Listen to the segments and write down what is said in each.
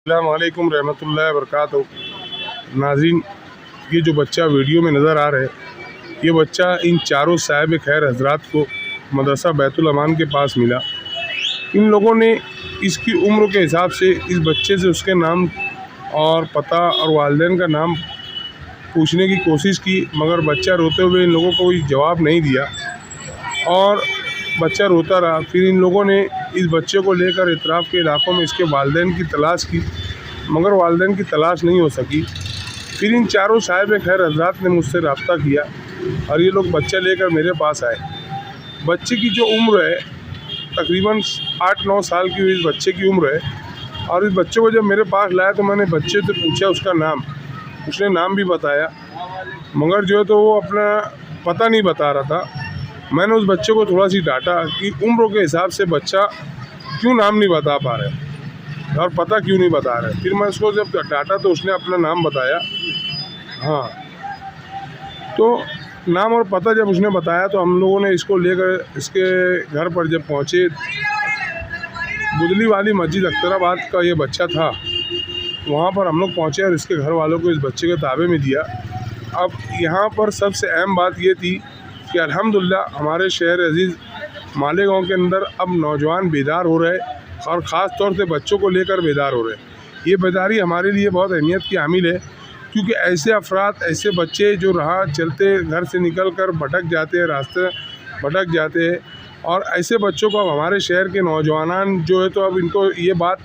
अस्सलामुअलैकुम रहमतुल्लाहि वबरकातुहू। नाज़रीन, ये जो बच्चा वीडियो में नज़र आ रहा है, ये बच्चा इन चारों साहिब खैर हजरात को मदरसा बैतुल अमान के पास मिला। इन लोगों ने इसकी उम्र के हिसाब से इस बच्चे से उसके नाम और पता और वालिदैन का नाम पूछने की कोशिश की, मगर बच्चा रोते हुए इन लोगों को कोई जवाब नहीं दिया और बच्चा रोता रहा। फिर इन लोगों ने इस बच्चे को लेकर इतराफ़ के इलाक़ों में इसके वालिदैन की तलाश की, मगर वालिदैन की तलाश नहीं हो सकी। फिर इन चारों साहिब खैर हजरात ने मुझसे रब्ता किया और ये लोग बच्चा लेकर मेरे पास आए। बच्चे की जो उम्र है तकरीबन 8-9 साल की इस बच्चे की उम्र है। और इस बच्चे को जब मेरे पास लाया तो मैंने बच्चे से पूछा उसका नाम, उसने नाम भी बताया, मगर जो है तो वो अपना पता नहीं बता रहा था। मैंने उस बच्चे को थोड़ा सी डांटा कि उम्र के हिसाब से बच्चा क्यों नाम नहीं बता पा रहा है और पता क्यों नहीं बता रहा है। फिर मैं उसको जब डांटा तो उसने अपना नाम बताया। हाँ, तो नाम और पता जब उसने बताया तो हम लोगों ने इसको लेकर इसके घर पर जब पहुँचे, बुदली वाली मस्जिद अख्तराबाद का ये बच्चा था, वहाँ पर हम लोग पहुँचे और इसके घर वालों को इस बच्चे के ताबे में दिया। अब यहाँ पर सबसे अहम बात ये थी कि अल्हम्दुलिल्लाह हमारे शहर अज़ीज़ मालेगांव के अंदर अब नौजवान बेदार हो रहे और ख़ास तौर से बच्चों को लेकर बेदार हो रहे। ये बेदारी हमारे लिए बहुत अहमियत की हामिल है, क्योंकि ऐसे अफराद, ऐसे बच्चे जो राह चलते घर से निकल कर भटक जाते हैं, रास्ते भटक जाते हैं, और ऐसे बच्चों को अब हमारे शहर के नौजवान जो है तो अब इनको ये बात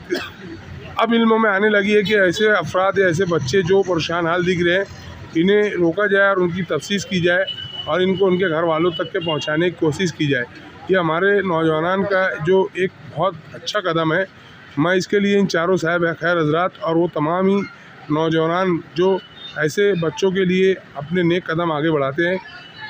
अब इल्म में आने लगी है कि ऐसे अफराद या ऐसे बच्चे जो परेशान हाल दिख रहे हैं, इन्हें रोका जाए और उनकी तफ्तीश की जाए और इनको उनके घर वालों तक के पहुंचाने की कोशिश की जाए। ये हमारे नौजवान का जो एक बहुत अच्छा कदम है। मैं इसके लिए इन चारों साहिब खैर हजरात और वो तमाम ही नौजवान जो ऐसे बच्चों के लिए अपने नेक कदम आगे बढ़ाते हैं,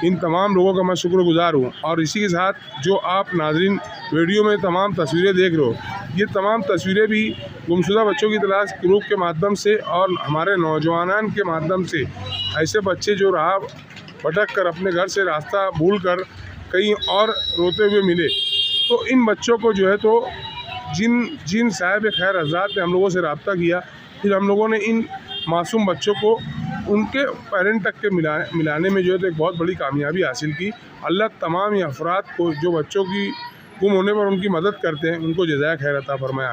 इन तमाम लोगों का मैं शुक्रगुज़ार हूँ। और इसी के साथ जो आप नाज़रीन वीडियो में तमाम तस्वीरें देख रहे हो, ये तमाम तस्वीरें भी गुमशुदा बच्चों की तलाश ग्रुप के माध्यम से और हमारे नौजवान के माध्यम से ऐसे बच्चे जो राह भटक कर अपने घर से रास्ता भूल कर कहीं और रोते हुए मिले, तो इन बच्चों को जो है तो जिन साहिब खैर हजरात ने हम लोगों से रब्ता किया, फिर हम लोगों ने इन मासूम बच्चों को उनके पेरेंट तक के मिलाने में जो है तो एक बहुत बड़ी कामयाबी हासिल की। अल्लाह तमाम ही अफराद को जो बच्चों की गुम होने पर उनकी मदद करते हैं, उनको जज़ाए खैर अता फरमाए।